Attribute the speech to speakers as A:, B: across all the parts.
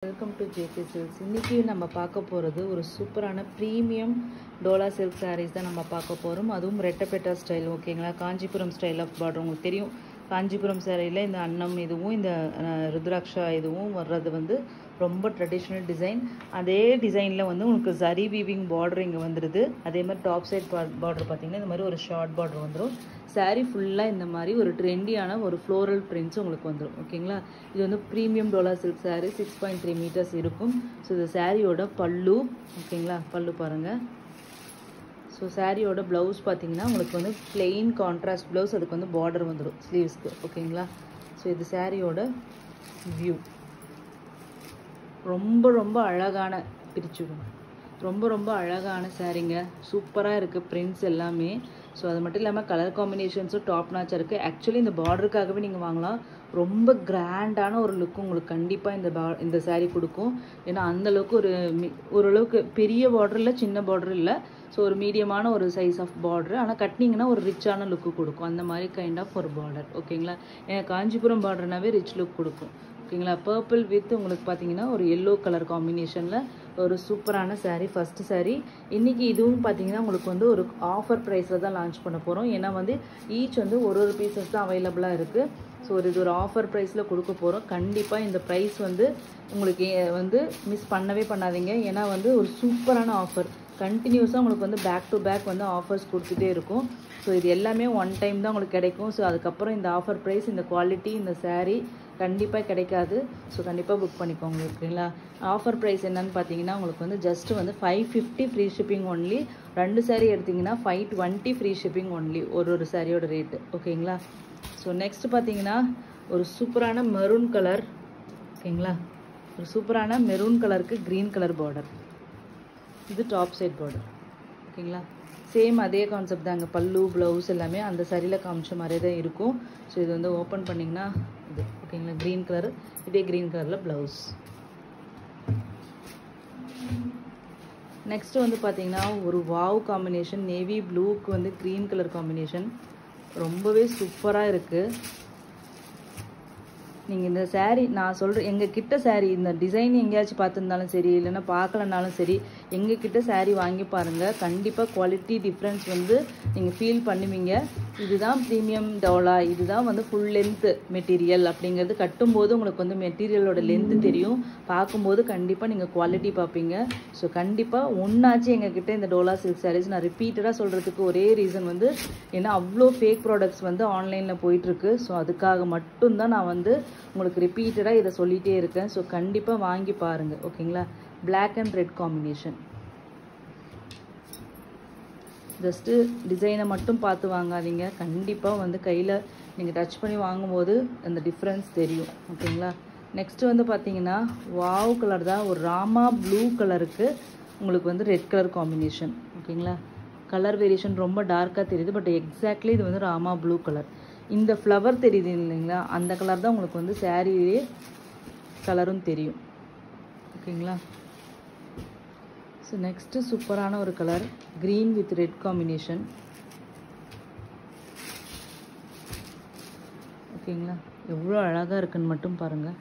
A: Welcome to JK silks. இன்றைக்கி நம்ம பார்க்க போகிறது ஒரு சூப்பரான ப்ரீமியம் டோலா சில்க் சாரீஸ் தான் நம்ம பார்க்க போகிறோம். அதுவும் ரெட்டப்பேட்டா ஸ்டைல், ஓகேங்களா? Kanchipuram style of border. உங்களுக்கு தெரியும், காஞ்சிபுரம் சாரியில் இந்த அன்னம் இதுவும் இந்த ருத்ராட்சா இதுவும் வர்றது வந்து ரொம்ப ட்ரெடிஷ்னல் டிசைன். அதே டிசைனில் வந்து உங்களுக்கு சரி வீவிங் பார்டர் இங்கே வந்துடுது. அதே மாதிரி டாப் சைட் பார்டர் பார்த்திங்கன்னா இந்த மாதிரி ஒரு ஷார்ட் பார்டர் வந்துடும். சாரீ ஃபுல்லாக இந்த மாதிரி ஒரு ட்ரெண்டியான ஒரு ஃப்ளோரல் பிரிண்ட்ஸ் உங்களுக்கு வந்துடும், ஓகேங்களா? இது வந்து premium dola silk sari 6.3 metres இருக்கும். ஸோ இது சாரியோட பல்லு, ஓகேங்களா? பல்லு பாருங்கள். ஸோ சாரியோட ப்ளவுஸ் பார்த்தீங்கன்னா உங்களுக்கு வந்து பிளெயின் கான்ட்ராஸ்ட் ப்ளவுஸ், அதுக்கு வந்து பார்டர் வந்துடும் ஸ்லீவ்ஸ்க்கு, ஓகேங்களா? ஸோ இது சாரியோட வியூ. ரொம்ப அழகான பிரிச்சுடும், ரொம்ப அழகான சாரீங்க. சூப்பராக இருக்குது பிரிண்ட்ஸ் எல்லாமே. ஸோ அது மட்டும் இல்லாமல் கலர் காம்பினேஷன்ஸும் டாப் நாச்சாக இருக்குது. ஆக்சுவலி இந்த பார்டருக்காகவே நீங்கள் வாங்கலாம். ரொம்ப கிராண்டான ஒரு லுக்கு உங்களுக்கு கண்டிப்பாக இந்த சாரீ கொடுக்கும். ஏன்னா அந்தளவுக்கு ஓரளவுக்கு பெரிய பார்டர் இல்லை, சின்ன பார்டர் இல்லை. ஸோ ஒரு மீடியமான ஒரு சைஸ் ஆஃப் பார்டர். ஆனால் கட்டினீங்கன்னா ஒரு ரிச்சான லுக்கு கொடுக்கும். அந்த மாதிரி கைண்ட் ஆஃப் ஒரு பார்டர், ஓகேங்களா? ஏன்னா காஞ்சிபுரம் பார்டர்னாவே ரிச் லுக் கொடுக்கும், ஓகேங்களா? பர்பிள் வித் உங்களுக்கு பார்த்தீங்கன்னா ஒரு எல்லோ கலர் காம்பினேஷனில் ஒரு சூப்பரான சாரீ. ஃபஸ்ட்டு சாரீ இன்றைக்கி இதுவும் பார்த்தீங்கன்னா உங்களுக்கு வந்து ஒரு ஆஃபர் ப்ரைஸில் தான் லான்ச் பண்ண போகிறோம். ஏன்னா வந்து ஈச் வந்து ஒரு பீசஸ் தான் அவைலபிளாக இருக்குது. ஸோ இது ஒரு ஆஃபர் ப்ரைஸில் கொடுக்க போகிறோம். கண்டிப்பாக இந்த ப்ரைஸ் வந்து உங்களுக்கு வந்து மிஸ் பண்ணவே பண்ணாதீங்க. ஏன்னா வந்து ஒரு சூப்பரான ஆஃபர். கண்டினியூஸாக உங்களுக்கு வந்து பேக் டு பேக் வந்து ஆஃபர்ஸ் கொடுத்துட்டே இருக்கும். ஸோ இது எல்லாமே ஒன் டைம் தான் உங்களுக்கு கிடைக்கும். ஸோ அதுக்கப்புறம் இந்த ஆஃபர் ப்ரைஸ், இந்த குவாலிட்டி, இந்த சாரீ கண்டிப்பாக கிடைக்காது. ஸோ கண்டிப்பாக புக் பண்ணிக்கோங்க, ஓகேங்களா? ஆஃபர் ப்ரைஸ் என்னன்னு பார்த்தீங்கன்னா உங்களுக்கு வந்து ஜஸ்ட்டு வந்து 550 ஃப்ரீ ஷிப்பிங் ஒன்லி. 2 சாரீ எடுத்திங்கன்னா 520 ஃப்ரீ ஷிப்பிங் ஒன்லி, ஒரு சாரியோட ரேட்டு, ஓகேங்களா? ஸோ நெக்ஸ்ட் பார்த்தீங்கன்னா ஒரு சூப்பரான மெரூன் கலர், ஓகேங்களா? ஒரு சூப்பரான மெரூன் கலருக்கு க்ரீன் கலர் பார்டர். இது டாப் சைட் பார்டர், ஓகேங்களா? சேம் அதே கான்செப்ட் தாங்க. பல்லு ப்ளவுஸ் எல்லாமே அந்த சாரியில் காமிச்ச மாதிரியே தான் இருக்கும். ஸோ இது வந்து ஓப்பன் பண்ணிங்கன்னா இது, ஓகேங்களா? க்ரீன் கலர், இதே க்ரீன் கலரில் ப்ளவுஸ். நெக்ஸ்ட்டு வந்து பார்த்தீங்கன்னா ஒரு வாவ் காம்பினேஷன், நேவி ப்ளூக்கு வந்து க்ரீன் கலர் காம்பினேஷன். ரொம்பவே சூப்பராக இருக்குது. நீங்கள் இந்த சாரீ நான் சொல்கிறேன், எங்கள் கிட்ட சாரீ இந்த டிசைன் எங்கேயாச்சும் பார்த்துருந்தாலும் சரி, இல்லைன்னா பார்க்கலனாலும் சரி, எங்கள் கிட்ட சாரீ வாங்கி பாருங்கள். கண்டிப்பாக குவாலிட்டி டிஃப்ரென்ஸ் வந்து நீங்கள் ஃபீல் பண்ணுவீங்க. இதுதான் ப்ரீமியம் டோலா, இதுதான் வந்து ஃபுல் லென்த்து மெட்டீரியல் அப்படிங்கிறது. கட்டும்போது உங்களுக்கு வந்து மெட்டீரியலோட லென்த்து தெரியும். பார்க்கும்போது கண்டிப்பாக நீங்கள் குவாலிட்டி பார்ப்பீங்க. ஸோ கண்டிப்பாக ஒன்றாச்சு எங்கள் கிட்ட இந்த டோலா சில்க் சாரீஸ். நான் ரிப்பீட்டடாக சொல்கிறதுக்கு ஒரே ரீசன் வந்து ஏன்னா அவ்வளோ ஃபேக் ப்ராடக்ட்ஸ் வந்து ஆன்லைனில் போயிட்டுருக்கு. ஸோ அதுக்காக மட்டும்தான் நான் வந்து உங்களுக்கு ரிப்பீட்டடாக இதை சொல்லிகிட்டே இருக்கேன். ஸோ கண்டிப்பாக வாங்கி பாருங்கள், ஓகேங்களா? Black and red combination. Just டிசைனை மட்டும் பார்த்து வாங்காதீங்க. கண்டிப்பாக வந்து கையில் நீங்கள் டச் பண்ணி வாங்கும்போது அந்த டிஃப்ரென்ஸ் தெரியும், ஓகேங்களா? நெக்ஸ்ட்டு வந்து பார்த்தீங்கன்னா வாவ் கலர் தான். ஒரு ராமா ப்ளூ கலருக்கு உங்களுக்கு வந்து ரெட் கலர் காம்பினேஷன், ஓகேங்களா? கலர் வேரியேஷன் ரொம்ப டார்க்காக தெரியுது, பட் எக்ஸாக்ட்லி இது வந்து ராமா ப்ளூ கலர். இந்த ஃப்ளவர் தெரியுது இல்லைங்களா, அந்த கலர் தான் உங்களுக்கு வந்து சாரியே கலரும் தெரியும், ஓகேங்களா? ஸோ நெக்ஸ்ட்டு சூப்பரான ஒரு colour, green with red combination, ஓகேங்களா? எவ்வளோ அழகாக இருக்குன்னு மட்டும் பாருங்கள்.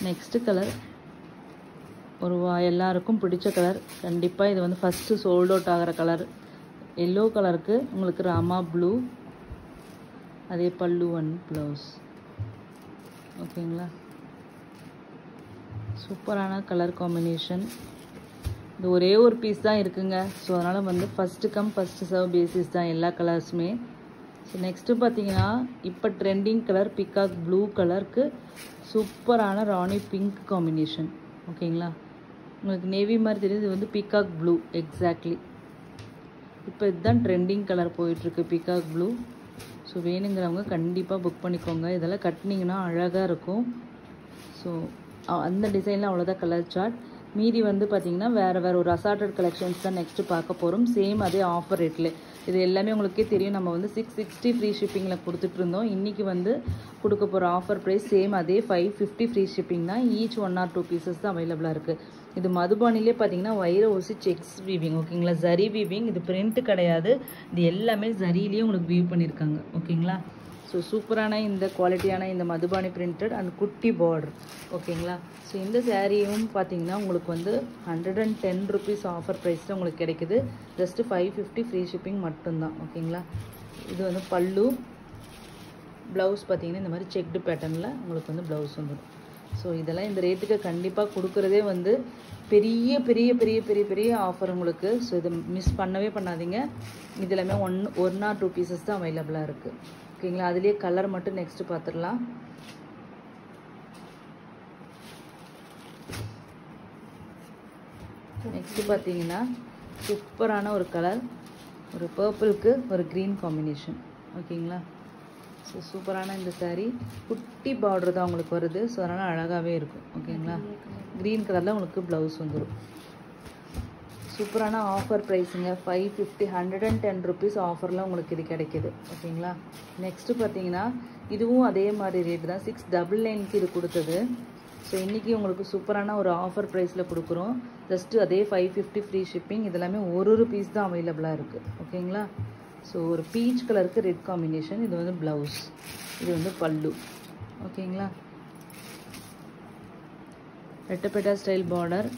A: நெக்ஸ்ட்டு கலர் ஒரு எல்லாருக்கும் பிடிச்ச கலர். கண்டிப்பாக இது வந்து ஃபஸ்ட்டு சோல்ட் அவுட் ஆகிற கலர். எல்லோ கலருக்கு உங்களுக்கு ராமா ப்ளூ, அதே பல்லு அண்ட் ப்ளவுஸ், ஓகேங்களா? சூப்பரான கலர் காம்பினேஷன். இது ஒரே ஒரு பீஸ் தான் இருக்குங்க. ஸோ அதனால் வந்து first come first serve basis தான் எல்லா கலர்ஸுமே. ஸோ நெக்ஸ்ட்டு பார்த்தீங்கன்னா இப்போ ட்ரெண்டிங் கலர் பிகாக் ப்ளூ கலருக்கு சூப்பரான ராணி பிங்க் காம்பினேஷன், ஓகேங்களா? உங்களுக்கு நேவி மாதிரி தெரியுது, இது வந்து பீகாக் ப்ளூ எக்ஸாக்ட்லி. இப்போ இதுதான் ட்ரெண்டிங் கலர் போயிட்டுருக்கு, பீகாக் ப்ளூ. ஸோ வேணுங்கிறவங்க கண்டிப்பாக புக் பண்ணிக்கோங்க. இதெல்லாம் கட்டினீங்கன்னா அழகாக இருக்கும். ஸோ அந்த டிசைனில் அவ்வளோதான் கலர் சார்ட். மீதி வந்து பார்த்தீங்கன்னா வேறு ஒரு அசார்டட் கலெக்ஷன்ஸ் தான் நெக்ஸ்ட்டு பார்க்க போகிறோம். சேம் அதே ஆஃபர் ரேட்டில். இது எல்லாமே உங்களுக்கே தெரியும், நம்ம வந்து 660 ஃப்ரீ ஷிப்பிங்கில் கொடுத்துட்ருந்தோம். இன்றைக்கி வந்து கொடுக்க போகிற ஆஃபர் ப்ரைஸ் சேம் அதே 550 ஃப்ரீ ஷிப்பிங் தான். ஈச் 1 or 2 பீசஸ் தான் அவைலபிளாக இருக்குது. இது மதுபானிலே பார்த்தீங்கன்னா வைர ஊசி செக்ஸ் வீவிங் ஓகேங்களா, ஜரி வீவிங். இது பிரிண்ட்டு கிடையாது, இது எல்லாமே ஜரியிலேயே உங்களுக்கு வீவ் பண்ணியிருக்காங்க ஓகேங்களா. ஸோ சூப்பரான இந்த குவாலிட்டியான இந்த மதுபானி பிரிண்டட் அண்ட் குட்டி பார்டர் ஓகேங்களா. ஸோ இந்த சாரியும் பார்த்தீங்கன்னா உங்களுக்கு வந்து 110 rupees ஆஃபர் ப்ரைஸில் உங்களுக்கு கிடைக்குது. ஜஸ்ட்டு 550 ஃப்ரீ ஷிப்பிங் மட்டும்தான் ஓகேங்களா. இது வந்து பல்லு. ப்ளவுஸ் பார்த்தீங்கன்னா இந்த மாதிரி செக்டு பேட்டர்னில் உங்களுக்கு வந்து ப்ளவுஸ் வந்துடும். ஸோ இதெல்லாம் இந்த ரேட்டுக்கு கண்டிப்பாக கொடுக்குறதே வந்து பெரிய பெரிய பெரிய பெரிய பெரிய ஆஃபர் உங்களுக்கு. ஸோ இதை மிஸ் பண்ணவே பண்ணாதீங்க. இது எல்லாமே 1 or 2 பீசஸ் தான் அவைலபிளாக இருக்குது ஓகேங்களா. அதுலேயே கலர் மட்டும் நெக்ஸ்ட்டு பார்த்துடலாம். நெக்ஸ்ட்டு பார்த்தீங்கன்னா சூப்பரான ஒரு கலர், ஒரு பர்பிளுக்கு ஒரு க்ரீன் காம்பினேஷன் ஓகேங்களா. ஸோ சூப்பரான இந்த சாரீ குட்டி பார்டர் தான் உங்களுக்கு வருது. ஸோ அதனால் அழகாகவே இருக்கும் ஓகேங்களா. க்ரீன் கலரில் உங்களுக்கு ப்ளவுஸ் வந்துடும். சூப்பரான ஆஃபர் ப்ரைஸுங்க. 550 110 rupees ஆஃபரில் உங்களுக்கு இது கிடைக்கிது ஓகேங்களா. நெக்ஸ்ட்டு பார்த்தீங்கன்னா இதுவும் அதே மாதிரி ரேட்டு தான். 699க்கு இது கொடுத்தது. ஸோ இன்றைக்கி உங்களுக்கு சூப்பரான ஒரு ஆஃபர் ப்ரைஸில் கொடுக்குறோம். ஜஸ்ட்டு அதே 550 ஃப்ரீ ஷிப்பிங். இது எல்லாமே ஒரு பீஸ் தான் அவைலபிளாக இருக்குது ஓகேங்களா. ஸோ ஒரு பீச் கலருக்கு ரெட் காம்பினேஷன். இது வந்து ப்ளவுஸ், இது வந்து பல்லு ஓகேங்களா. ரெட்டப்பேட்டா ஸ்டைல் பார்டர்.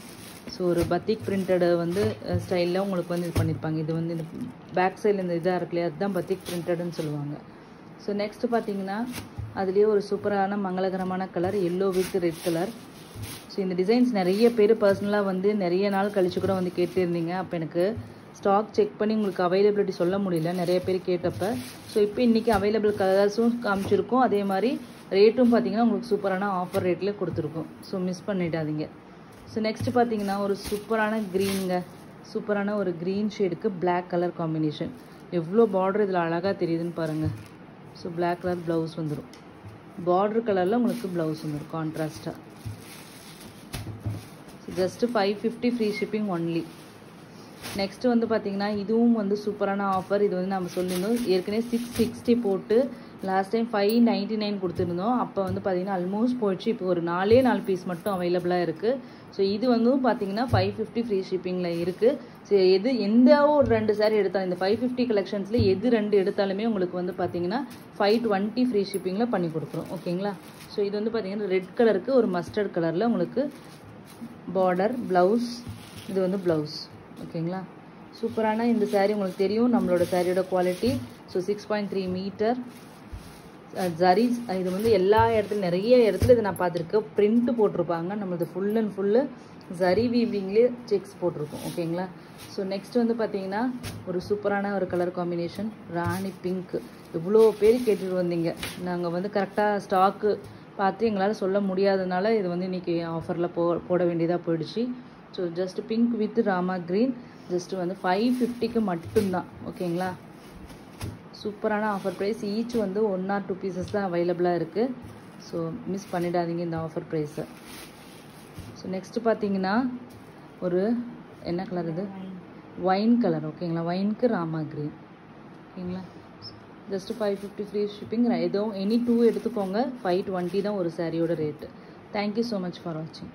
A: ஸோ ஒரு பத்திக் பிரிண்டடு வந்து ஸ்டைலில் உங்களுக்கு வந்து இது பண்ணியிருப்பாங்க. இது வந்து இந்த பேக் சைடில் இந்த இதாக இருக்குல்லையா, அதுதான் பத்திக் பிரிண்டடுன்னு சொல்லுவாங்க. ஸோ நெக்ஸ்ட்டு பார்த்தீங்கன்னா அதுலேயே ஒரு சூப்பரான மங்களகரமான colour yellow with red colour. So இந்த டிசைன்ஸ் நிறைய பேர் பர்சனலாக வந்து நிறைய நாள் கழிச்சு கூட வந்து கேட்டிருந்தீங்க. அப்போ எனக்கு ஸ்டாக் செக் பண்ணி உங்களுக்கு அவைலபிலிட்டி சொல்ல முடியல நிறைய பேர் கேட்டப்போ. ஸோ இப்போ இன்றைக்கி அவைலபிள் கலர்ஸும் காமிச்சிருக்கோம். அதே மாதிரி ரேட்டும் பார்த்தீங்கன்னா உங்களுக்கு சூப்பரான ஆஃபர் ரேட்டில் கொடுத்துருக்கோம். ஸோ மிஸ் பண்ணிடாதீங்க. ஸோ நெக்ஸ்ட்டு பார்த்தீங்கன்னா ஒரு சூப்பரான க்ரீனுங்க. சூப்பரான ஒரு க்ரீன் ஷேடுக்கு பிளாக் கலர் காம்பினேஷன். எவ்வளோ பார்டர் இதில் அழகாக தெரியுதுன்னு பாருங்கள். ஸோ பிளாக் கலர் ப்ளவுஸ் வந்துடும். பார்டர் கலரில் உங்களுக்கு ப்ளவுஸ் வந்துடும் கான்ட்ராஸ்ட்டாக. So just 550 free shipping only. Next வந்து பார்த்திங்கன்னா இதுவும் வந்து சூப்பரான ஆஃபர். இது வந்து நம்ம சொல்லியிருந்தோம் ஏற்கனவே 660 போட்டு லாஸ்ட் டைம் 599 கொடுத்துருந்தோம். அப்போ வந்து பார்த்திங்கன்னா ஆல்மோஸ்ட் போயிடுச்சு. இப்போ ஒரு 4 பீஸ் மட்டும் அவைலபிளாக இருக்குது. ஸோ இது வந்து பார்த்திங்கன்னா 550 ஃப்ரீ ஷிப்பிங்கில் இருக்குது. ஸோ எந்த ஒரு 2 சாரீ எடுத்தாலும் இந்த 550 கலெக்ஷன்ஸில் எது 2 எடுத்தாலுமே உங்களுக்கு வந்து பார்த்திங்கன்னா 520 ஃப்ரீ ஷிப்பிங்கில் பண்ணி கொடுக்குறோம் ஓகேங்களா. ஸோ இது வந்து பார்த்திங்கன்னா ரெட் கலருக்கு ஒரு மஸ்டர்ட் கலரில் உங்களுக்கு பார்டர் ப்ளவுஸ். இது வந்து ப்ளவுஸ் ஓகேங்களா. சூப்பரான இந்த சாரீ உங்களுக்கு தெரியும் நம்மளோட சாரியோட குவாலிட்டி. So 6.3 metre zaris. இது வந்து எல்லா இடத்துலையும் நிறைய இடத்துல இதை நான் பார்த்துருக்கேன். பிரிண்ட்டு போட்டிருப்பாங்க. நம்மளது ஃபுல் அண்ட் ஃபுல்லு ஜரி வீவிங்லேயே செக்ஸ் போட்டிருக்கோம் ஓகேங்களா. ஸோ நெக்ஸ்ட் வந்து பார்த்தீங்கன்னா ஒரு சூப்பரான ஒரு கலர் காம்பினேஷன் ராணி பிங்க். இவ்வளோ பேர் கேட்டுட்டு வந்தீங்க. நாங்கள் வந்து கரெக்டாக ஸ்டாக்கு பார்த்து எங்களால் சொல்ல முடியாதனால இது வந்து இன்றைக்கி ஆஃபரில் போட வேண்டியதாக போயிடுச்சு. So just pink with Rama green. Just வந்து 550க்கு மட்டும்தான் ஓகேங்களா. சூப்பரான ஆஃபர் ப்ரைஸ். ஈச் வந்து 1 or 2 பீசஸ் தான் அவைலபிளாக இருக்குது. ஸோ மிஸ் பண்ணிடாதீங்க இந்த ஆஃபர் ப்ரைஸை. ஸோ நெக்ஸ்ட்டு பார்த்தீங்கன்னா ஒரு என்ன கலர் இது, ஒயின் கலர் ஓகேங்களா. ஒயினுக்கு ராமா க்ரீன் ஓகேங்களா. Just 550 free shipping. ஏதோ எனி 2 எடுத்துக்கோங்க. 520 தான் ஒரு சாரியோட rate. Thank you so much for வாட்சிங்.